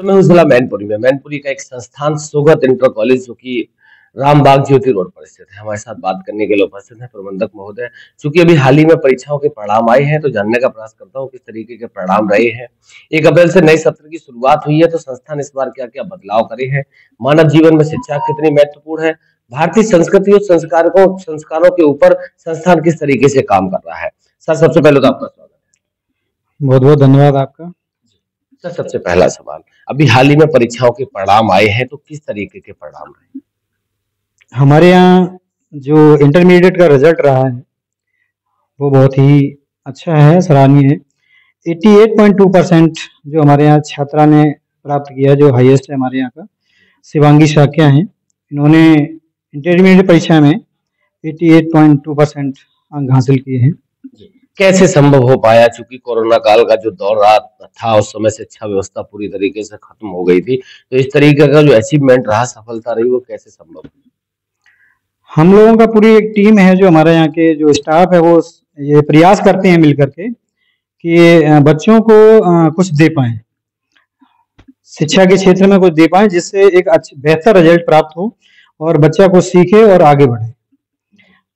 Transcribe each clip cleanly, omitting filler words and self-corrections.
मैं हूँ जिला मैनपुरी में। मैनपुरी का एक संस्थान सुगत इंटर कॉलेज जो कि रामबाग ज्योति रोड पर स्थित है, हमारे साथ बात करने के लिए उपस्थित है प्रबंधक महोदय। चूंकि अभी हाल ही में परीक्षाओं के परिणाम आए हैं तो जानने का प्रयास करता हूँ किस तरीके के परिणाम रहे हैं। 1 अप्रैल से नए सत्र की शुरुआत हुई है तो संस्थान इस बार क्या क्या बदलाव करे हैं, मानव जीवन में शिक्षा कितनी महत्वपूर्ण है, भारतीय संस्कृति और संस्कारों के ऊपर संस्थान किस तरीके से काम कर रहा है। सर, सबसे पहले तो आपका स्वागत है। बहुत बहुत धन्यवाद आपका। सर, सबसे पहला सवाल, अभी हाल ही में परीक्षाओं के परिणाम आए हैं तो किस तरीके के परिणाम रहे? हमारे यहाँ जो इंटरमीडिएट का रिजल्ट रहा है वो बहुत ही अच्छा है, सराहनीय है। 88.2% जो हमारे यहाँ छात्रा ने प्राप्त किया, जो हाईएस्ट है हमारे यहाँ का, शिवांगी शाक्या हैं। इन्होंने इंटरमीडिएट परीक्षा में 88.2% अंक हासिल किए हैं। कैसे संभव हो पाया? चूंकि कोरोना काल का जो दौर रहा था उस समय शिक्षा व्यवस्था पूरी तरीके से खत्म हो गई थी, तो इस तरीके का जो अचीवमेंट रहा, सफलता रही, वो कैसे संभव हुई? हम लोगों का पूरी एक टीम है, जो हमारे यहाँ के जो स्टाफ है वो ये प्रयास करते हैं मिल करके कि बच्चों को कुछ दे पाएं, शिक्षा के क्षेत्र में कुछ दे पाएं, जिससे एक बेहतर रिजल्ट प्राप्त हो और बच्चा कुछ सीखे और आगे बढ़े।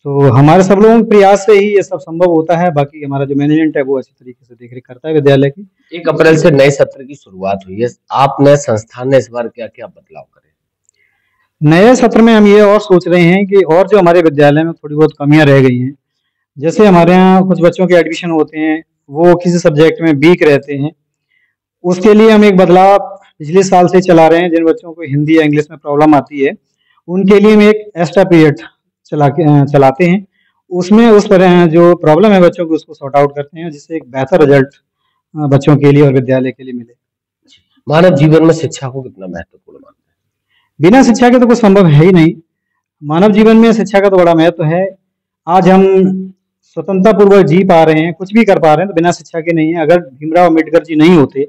तो हमारे सब लोगों के प्रयास से ही ये सब संभव होता है। बाकी हमारा जो मैनेजमेंट है वो अच्छी तरीके से देखरेख करता है विद्यालय की। 1 अप्रैल से नए सत्र की शुरुआत हुई है, आपने संस्थान ने इस बार क्या क्या बदलाव करे? नए सत्र में हम ये और सोच रहे हैं कि और जो हमारे विद्यालय में थोड़ी बहुत कमियां रह गई हैं, जैसे हमारे यहाँ कुछ बच्चों के एडमिशन होते हैं वो किसी सब्जेक्ट में वीक रहते हैं, उसके लिए हम एक बदलाव पिछले साल से चला रहे हैं। जिन बच्चों को हिंदी या इंग्लिश में प्रॉब्लम आती है उनके लिए हम एक एक्स्ट्रा पीरियड चलाते हैं। उसमें उस तरह जो प्रॉब्लम है बच्चों को उसको सॉर्ट आउट करते हैं, जिससे एक बेहतर रिजल्ट बच्चों के लिए और विद्यालय के लिए मिले। मानव जीवन में शिक्षा को कितना महत्वपूर्ण मानते हैं? बिना शिक्षा के तो कुछ संभव है ही नहीं। मानव जीवन में शिक्षा का तो बड़ा महत्व है। आज हम स्वतंत्रता पूर्वक जी पा रहे हैं, कुछ भी कर पा रहे हैं, तो बिना शिक्षा के नहीं है। अगर भीमराव अम्बेडकर जी नहीं होते,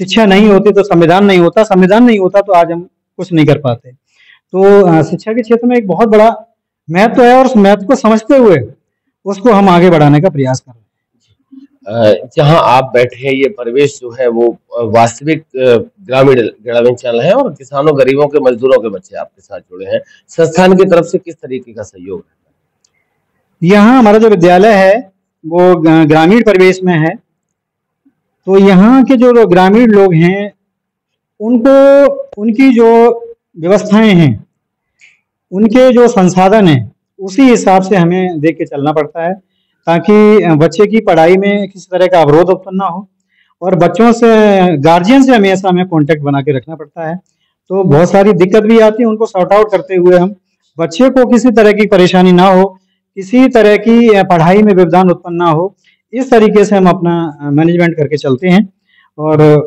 शिक्षा नहीं होती, तो संविधान नहीं होता, संविधान नहीं होता तो आज हम कुछ नहीं कर पाते। तो शिक्षा के क्षेत्र में एक बहुत बड़ा महत्व है और उस महत्व को समझते हुए उसको हम आगे बढ़ाने का प्रयास कर रहे हैं। जहां आप बैठे हैं ये परिवेश जो है वो वास्तविक ग्रामीण है और किसानों, गरीबों के, मजदूरों के बच्चे आपके साथ जुड़े हैं। संस्थान की तरफ से किस तरीके का सहयोग है? यहाँ हमारा जो विद्यालय है वो ग्रामीण परिवेश में है, तो यहाँ के जो ग्रामीण लोग हैं उनको उनकी जो व्यवस्थाएं हैं, उनके जो संसाधन हैं, उसी हिसाब से हमें देख के चलना पड़ता है, ताकि बच्चे की पढ़ाई में किसी तरह का अवरोध उत्पन्न ना हो। और बच्चों से, गार्जियन से हमेशा हमें कांटेक्ट बना के रखना पड़ता है। तो बहुत सारी दिक्कत भी आती है, उनको सॉर्ट आउट करते हुए हम बच्चे को किसी तरह की परेशानी ना हो, किसी तरह की पढ़ाई में व्यवधान उत्पन्न ना हो, इस तरीके से हम अपना मैनेजमेंट करके चलते हैं और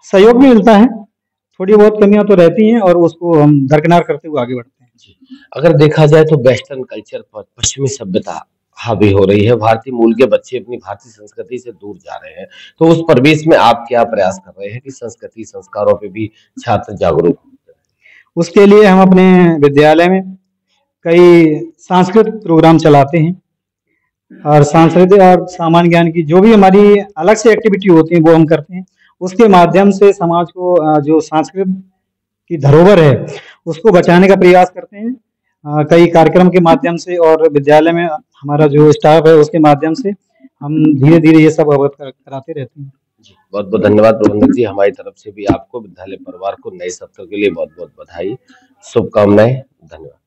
सहयोग भी मिलता है। थोड़ी बहुत कमियां तो रहती हैं और उसको हम दरकिनार करते हुए आगे बढ़ते हैं। अगर देखा जाए तो वेस्टर्न कल्चर पर पश्चिमी सभ्यता हावी हो रही है, भारतीय मूल के बच्चे अपनी भारतीय संस्कृति से दूर जा रहे हैं, तो उस परिवेश में आप क्या प्रयास कर रहे हैं कि संस्कृति, संस्कारों पे भी छात्र जागरूक हो? उसके लिए हम अपने विद्यालय में कई सांस्कृतिक प्रोग्राम चलाते हैं और सांस्कृतिक और सामान्य ज्ञान की जो भी हमारी अलग से एक्टिविटी होती है वो हम करते हैं। उसके माध्यम से समाज को जो संस्कृत की धरोहर है उसको बचाने का प्रयास करते हैं, कई कार्यक्रम के माध्यम से, और विद्यालय में हमारा जो स्टाफ है उसके माध्यम से हम धीरे धीरे ये सब अवगत कराते रहते हैं। बहुत बहुत धन्यवाद प्रबंधक जी। हमारी तरफ से भी आपको, विद्यालय परिवार को नए सत्र के लिए बहुत बहुत बधाई, शुभकामनाएं। धन्यवाद।